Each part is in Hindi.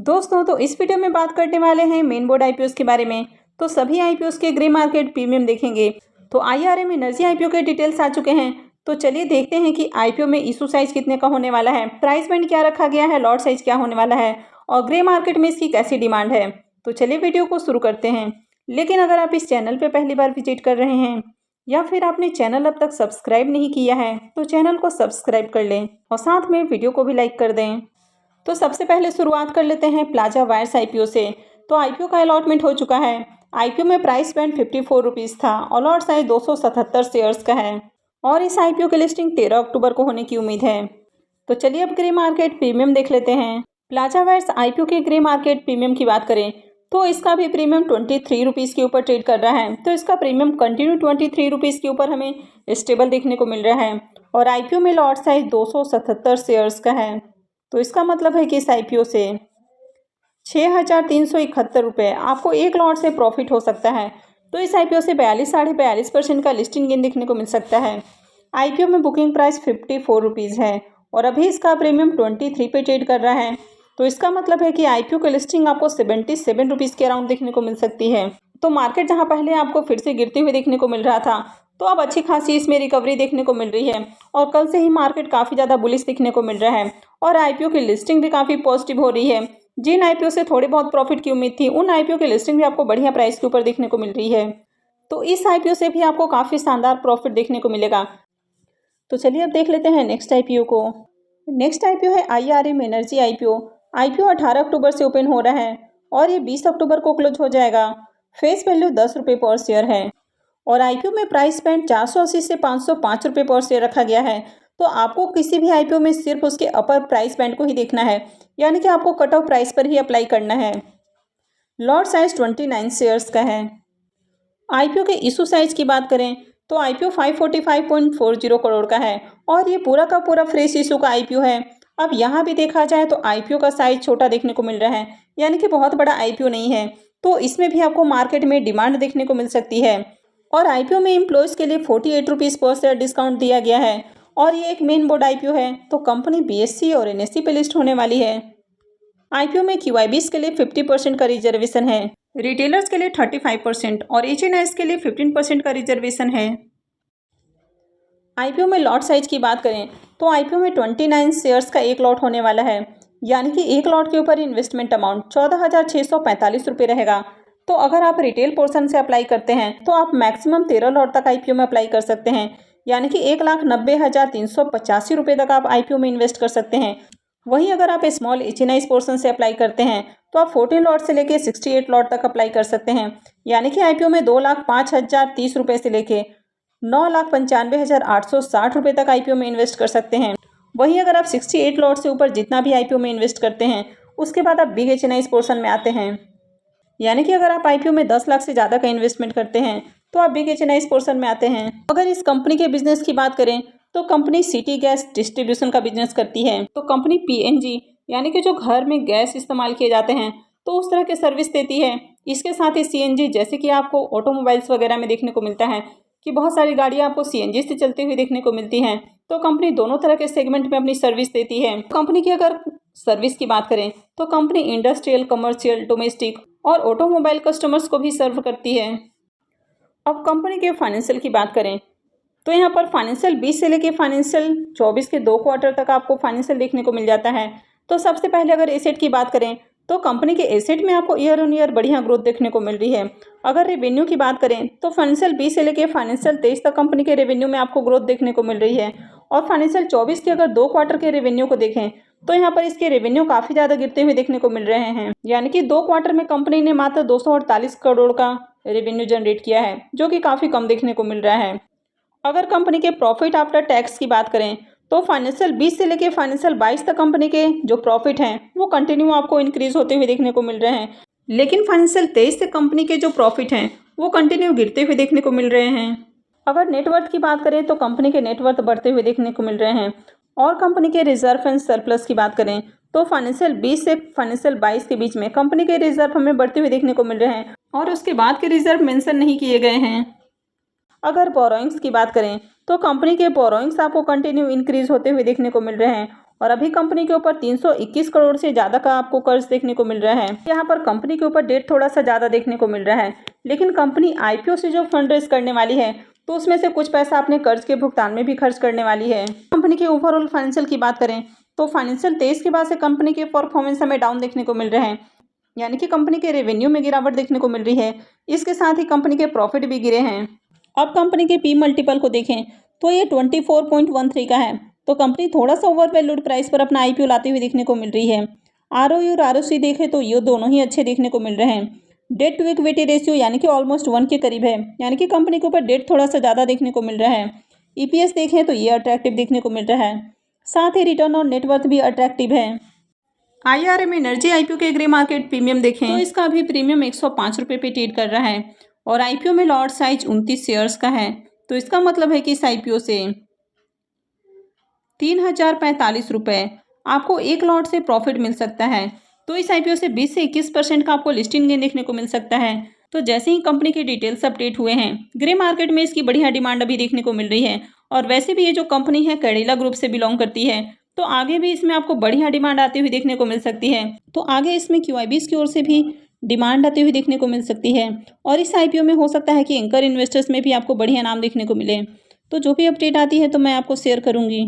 दोस्तों तो इस वीडियो में बात करने वाले हैं मेन बोर्ड आईपीओस के बारे में। तो सभी आईपीओस के ग्रे मार्केट प्रीमियम देखेंगे। तो आईआरएम एनर्जी आईपीओ के डिटेल्स आ चुके हैं। तो चलिए देखते हैं कि आईपीओ में इशू साइज कितने का होने वाला है, प्राइस बैंड क्या रखा गया है, लॉट साइज क्या होने वाला है और ग्रे मार्केट में इसकी कैसी डिमांड है। तो चलिए वीडियो को शुरू करते हैं। लेकिन अगर आप इस चैनल पर पहली बार विजिट कर रहे हैं या फिर आपने चैनल अब तक सब्सक्राइब नहीं किया है तो चैनल को सब्सक्राइब कर लें और साथ में वीडियो को भी लाइक कर दें। तो सबसे पहले शुरुआत कर लेते हैं प्लाजा वायर्स आईपीओ से। तो आईपीओ का अलॉटमेंट हो चुका है। आईपीओ में प्राइस बैंड 54 रुपीज़ था और लॉट साइज 277 शेयर्स का है और इस आईपीओ की लिस्टिंग 13 अक्टूबर को होने की उम्मीद है। तो चलिए अब ग्रे मार्केट प्रीमियम देख लेते हैं। प्लाजा वायर्स आईपीओ के ग्रे मार्केट प्रीमियम की बात करें तो इसका भी प्रीमियम 23 रुपीज़ के ऊपर ट्रेड कर रहा है। तो इसका प्रीमियम कंटिन्यू 23 रुपीज़ के ऊपर हमें स्टेबल देखने को मिल रहा है और आईपीओ में लॉट साइज 277 शेयर्स का है। तो इसका मतलब है कि इस आईपीओ से 6,371 रुपये आपको एक लॉट से प्रॉफिट हो सकता है। तो इस आईपीओ से 42-42.5% का लिस्टिंग गेन देखने को मिल सकता है। आईपीओ में बुकिंग प्राइस 54 रुपीज़ है और अभी इसका प्रीमियम 23 पे ट्रेड कर रहा है। तो इसका मतलब है कि आईपीओ की लिस्टिंग आपको 77 रुपीज़ के अराउंड देखने को मिल सकती है। तो मार्केट जहां पहले आपको फिर से गिरते हुए देखने को मिल रहा था तो अब अच्छी खासी इसमें रिकवरी देखने को मिल रही है और कल से ही मार्केट काफ़ी ज़्यादा बुलिश दिखने को मिल रहा है और आईपीओ की लिस्टिंग भी काफ़ी पॉजिटिव हो रही है। जिन आईपीओ से थोड़े बहुत प्रॉफिट की उम्मीद थी उन आईपीओ की लिस्टिंग भी आपको बढ़िया प्राइस के ऊपर देखने को मिल रही है। तो इस आईपीओ से भी आपको काफ़ी शानदार प्रॉफिट देखने को मिलेगा। तो चलिए अब देख लेते हैं नेक्स्ट आईपीओ को। नेक्स्ट आईपीओ है आईआरएम एनर्जी आईपीओ। आईपीओ 18 अक्टूबर से ओपन हो रहा है और ये 20 अक्टूबर को क्लोज हो जाएगा। फेस वैल्यू 10 रुपये पर शेयर है और आईपीओ में प्राइस बैंड 480 से 505 रुपये पर शेयर रखा गया है। तो आपको किसी भी आईपीओ में सिर्फ उसके अपर प्राइस बैंड को ही देखना है, यानी कि आपको कट ऑफ प्राइस पर ही अप्लाई करना है। लॉट साइज 29 शेयर्स का है। आईपीओ के इशू साइज की बात करें तो आईपीओ 545.40 करोड़ का है और ये पूरा का पूरा फ्रेश इशू का आईपीओ है। अब यहाँ भी देखा जाए तो आईपीओ का साइज छोटा देखने को मिल रहा है, यानी कि बहुत बड़ा आईपीओ नहीं है। तो इसमें भी आपको मार्केट में डिमांड देखने को मिल सकती है और आईपीओ में एम्प्लॉयज़ के लिए 48 रुपीज़ पर शेयर डिस्काउंट दिया गया है और ये एक मेन बोर्ड आईपीओ है। तो कंपनी बीएससी और एनएससी पे लिस्ट होने वाली है। आईपीओ में क्यूआईबीज के लिए 50% का रिजर्वेशन है, रिटेलर्स के लिए 35% और एचएनआईज के लिए 15% का रिजर्वेशन है। आईपीओ में लॉट साइज की बात करें तो आईपीओ में 29 शेयर्स का एक लॉट होने वाला है, यानी कि एक लॉट के ऊपर इन्वेस्टमेंट अमाउंट 14,645 रुपये रहेगा। तो अगर आप रिटेल पोर्शन से अप्लाई करते हैं तो आप मैक्सिमम 13 लॉट तक आईपीओ में अप्लाई कर सकते हैं, यानी कि 1,90,385 रुपये तक आप आईपीओ में इन्वेस्ट कर सकते हैं। वहीं अगर आप स्मॉल एचएनआईज पोर्शन से अप्लाई करते हैं तो आप 14 लॉट से लेके 68 लॉट तक अप्लाई कर सकते हैं, यानी कि आईपीओ में 2,05,030 रुपये से लेके 9,95,860 रुपये तक आईपीओ में इन्वेस्ट कर सकते हैं। वहीं अगर आप 68 लॉट से ऊपर जितना भी आईपीओ में इन्वेस्ट करते हैं उसके बाद आप बिग एचएनआईज पोर्शन में आते हैं, यानी कि अगर आप आईपीओ में 10 लाख से ज़्यादा का इन्वेस्टमेंट करते हैं तो आप बिग एचएनआईज पोर्शन में आते हैं। अगर इस कंपनी के बिजनेस की बात करें तो कंपनी सिटी गैस डिस्ट्रीब्यूशन का बिजनेस करती है। तो कंपनी पीएनजी यानी कि जो घर में गैस इस्तेमाल किए जाते हैं तो उस तरह की सर्विस देती है। इसके साथ ही सीएनजी, जैसे कि आपको ऑटोमोबाइल्स वगैरह में देखने को मिलता है कि बहुत सारी गाड़ियाँ आपको सीएनजी से चलती हुई देखने को मिलती हैं। तो कंपनी दोनों तरह के सेगमेंट में अपनी सर्विस देती है। कंपनी की अगर सर्विस की बात करें तो कंपनी इंडस्ट्रियल, कमर्शियल, डोमेस्टिक और ऑटोमोबाइल कस्टमर्स को भी सर्व करती है। अब कंपनी के फाइनेंशियल की बात करें तो यहाँ पर फाइनेंशियल 20 से लेके फाइनेंशियल 24 के 2 क्वार्टर तक आपको फाइनेंशियल देखने को मिल जाता है। तो सबसे पहले अगर एसेट की बात करें तो कंपनी के एसेट में आपको ईयर ऑन ईयर बढ़िया ग्रोथ देखने को मिल रही है। अगर रेवेन्यू की बात करें तो फाइनेंशियल 20 से लेके फाइनेंशियल 23 तक कंपनी के रेवेन्यू में आपको ग्रोथ देखने को मिल रही है और फाइनेंशियल 24 के अगर 2 क्वार्टर के रेवेन्यू को देखें तो यहाँ पर इसके रेवेन्यू काफ़ी ज़्यादा गिरते हुए देखने को मिल रहे हैं, यानी कि 2 क्वार्टर में कंपनी ने मात्र 248 करोड़ का रेवेन्यू जनरेट किया है, जो कि काफ़ी कम देखने को मिल रहा है। अगर कंपनी के प्रॉफिट आफ्टर टैक्स की बात करें तो फाइनेंशियल 20 से लेके फाइनेंशियल 22 तक कंपनी के जो प्रॉफिट हैं वो कंटिन्यू आपको इंक्रीज होते हुए देखने को मिल रहे हैं, लेकिन फाइनेंशियल 23 से कंपनी के जो प्रॉफिट हैं वो कंटिन्यू गिरते हुए देखने को मिल रहे हैं। अगर नेटवर्थ की बात करें तो कंपनी के नेटवर्थ बढ़ते हुए देखने को मिल रहे हैं और कंपनी के रिजर्व एंड सरप्लस की बात करें तो फाइनेंशियल 20 से फाइनेंशियल 22 के बीच में कंपनी के रिजर्व हमें बढ़ते हुए देखने को मिल रहे हैं और उसके बाद के रिजर्व मेंशन नहीं किए गए हैं। अगर बोरोइंग्स की बात करें तो कंपनी के बोरोइंग्स आपको कंटिन्यू इंक्रीज होते हुए देखने को मिल रहे हैं और अभी कंपनी के ऊपर 321 करोड़ से ज़्यादा का आपको कर्ज देखने को मिल रहा है। यहाँ पर कंपनी के ऊपर डेट थोड़ा सा ज़्यादा देखने को मिल रहा है, लेकिन कंपनी आईपीओ से जो फंड रेज करने वाली है तो उसमें से कुछ पैसा अपने कर्ज के भुगतान में भी खर्च करने वाली है। कंपनी के ओवरऑल फाइनेंशियल की बात करें तो फाइनेंशियल 23 के बाद से कंपनी के परफॉर्मेंस हमें डाउन देखने को मिल रहे हैं, यानी कि कंपनी के रेवेन्यू में गिरावट देखने को मिल रही है। इसके साथ ही कंपनी के प्रॉफिट भी गिरे हैं। अब कंपनी के पी मल्टीपल को देखें तो ये 24.13 का है, तो कंपनी थोड़ा सा ओवर वैल्यूड प्राइस पर अपना आईपीओ लाते हुए देखने को मिल रही है। आरओई और आरओसी देखें तो ये दोनों ही अच्छे देखने को मिल रहे हैं। डेट टू इक्विटी रेशियो यानी कि ऑलमोस्ट 1 के करीब है, यानी कि कंपनी के ऊपर डेट थोड़ा सा ज़्यादा देखने को मिल रहा है। ईपीएस देखें तो ये अट्रैक्टिव देखने को मिल रहा है, साथ ही रिटर्न ऑन नेटवर्थ भी अट्रैक्टिव है। आईआरएम एनर्जी आईपीओ के ग्रे मार्केट प्रीमियम देखें तो इसका अभी प्रीमियम 105 रुपये पे ट्रेड कर रहा है और आईपीओ में लॉट साइज 29 शेयर्स का है। तो इसका मतलब है कि इस आईपीओ से 3045 रुपये आपको एक लॉट से प्रॉफिट मिल सकता है। तो इस आईपीओ से 20 से 21% का आपको लिस्टिंग गेन देखने को मिल सकता है। तो जैसे ही कंपनी के डिटेल्स अपडेट हुए हैं, ग्रे मार्केट में इसकी बढ़िया डिमांड अभी देखने को मिल रही है। और वैसे भी ये जो कंपनी है कैडिला ग्रुप से बिलोंग करती है, तो आगे भी इसमें आपको बढ़िया डिमांड आती हुई देखने को मिल सकती है। तो आगे इसमें क्यूआईबीज की ओर से भी डिमांड आती हुई देखने को मिल सकती है और इस आईपीओ में हो सकता है कि एंकर इन्वेस्टर्स में भी आपको बढ़िया नाम देखने को मिले। तो जो भी अपडेट आती है तो मैं आपको शेयर करूँगी।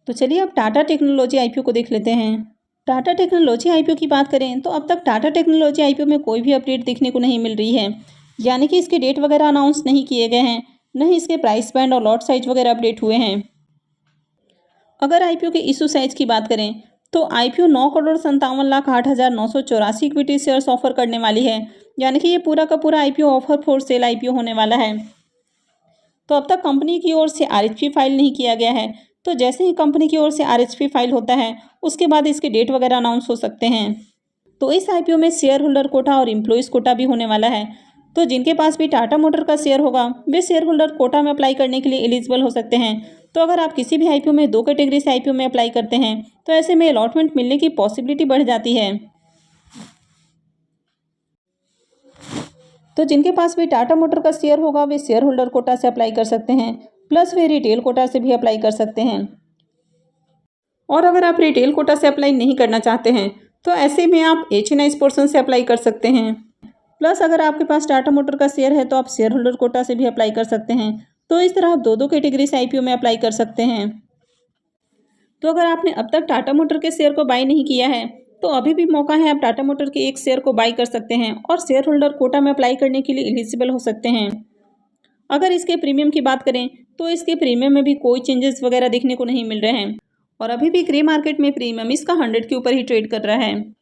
तो चलिए अब टाटा टेक्नोलॉजी आईपीओ को देख लेते हैं। टाटा टेक्नोलॉजी आईपीओ की बात करें तो अब तक टाटा टेक्नोलॉजी आईपीओ में कोई भी अपडेट देखने को नहीं मिल रही है, यानी कि इसके डेट वगैरह अनाउंस नहीं किए गए हैं, न ही इसके प्राइस बैंड और लॉट साइज वगैरह अपडेट हुए हैं। अगर आईपीओ के इशू साइज की बात करें तो आईपीओ 9,57,08,984 इक्विटी शेयर्स ऑफर करने वाली है, यानी कि ये पूरा का पूरा IPO offer for sale IPO होने वाला है। तो अब तक कंपनी की ओर से आरएचपी फाइल नहीं किया गया है, तो जैसे ही कंपनी की ओर से आरएचपी फाइल होता है उसके बाद इसके डेट वगैरह अनाउंस हो सकते हैं। तो इस आईपीओ में शेयर होल्डर कोटा और एम्प्लॉइज़ कोटा भी होने वाला है। तो जिनके पास भी टाटा मोटर का शेयर होगा वे शेयर होल्डर कोटा में अप्लाई करने के लिए एलिजिबल हो सकते हैं। तो अगर आप किसी भी आईपीओ में 2 कैटेगरी से आईपीओ में अप्लाई करते हैं तो ऐसे में अलॉटमेंट मिलने की पॉसिबिलिटी बढ़ जाती है। तो जिनके पास भी टाटा मोटर का शेयर होगा वे शेयर होल्डर कोटा से अप्लाई कर सकते हैं, प्लस वे रिटेल कोटा से भी अप्लाई कर सकते हैं। और अगर आप रिटेल कोटा से अप्लाई नहीं करना चाहते हैं तो ऐसे में आप एचएनआई पोर्शन से अप्लाई कर सकते हैं। प्लस अगर आपके पास टाटा मोटर का शेयर है तो आप शेयर होल्डर कोटा से भी अप्लाई कर सकते हैं। तो इस तरह आप 2 कैटेगरी से आईपीओ में अप्लाई कर सकते हैं। तो अगर आपने अब तक टाटा मोटर के शेयर को बाय नहीं किया है तो अभी भी मौका है, आप टाटा मोटर के एक शेयर को बाय कर सकते हैं और शेयर होल्डर कोटा में अप्लाई करने के लिए एलिजिबल हो सकते हैं। अगर इसके प्रीमियम की बात करें तो इसके प्रीमियम में भी कोई चेंजेस वगैरह देखने को नहीं मिल रहे हैं और अभी भी ग्रे मार्केट में प्रीमियम इसका 100 के ऊपर ही ट्रेड कर रहा है।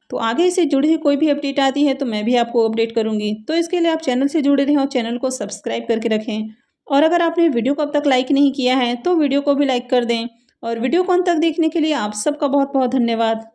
तो आगे इससे जुड़ी हुई कोई भी अपडेट आती है तो मैं भी आपको अपडेट करूंगी। तो इसके लिए आप चैनल से जुड़े रहें और चैनल को सब्सक्राइब करके रखें। और अगर आपने वीडियो को अब तक लाइक नहीं किया है तो वीडियो को भी लाइक कर दें। और वीडियो को अंत तक देखने के लिए आप सबका बहुत बहुत धन्यवाद।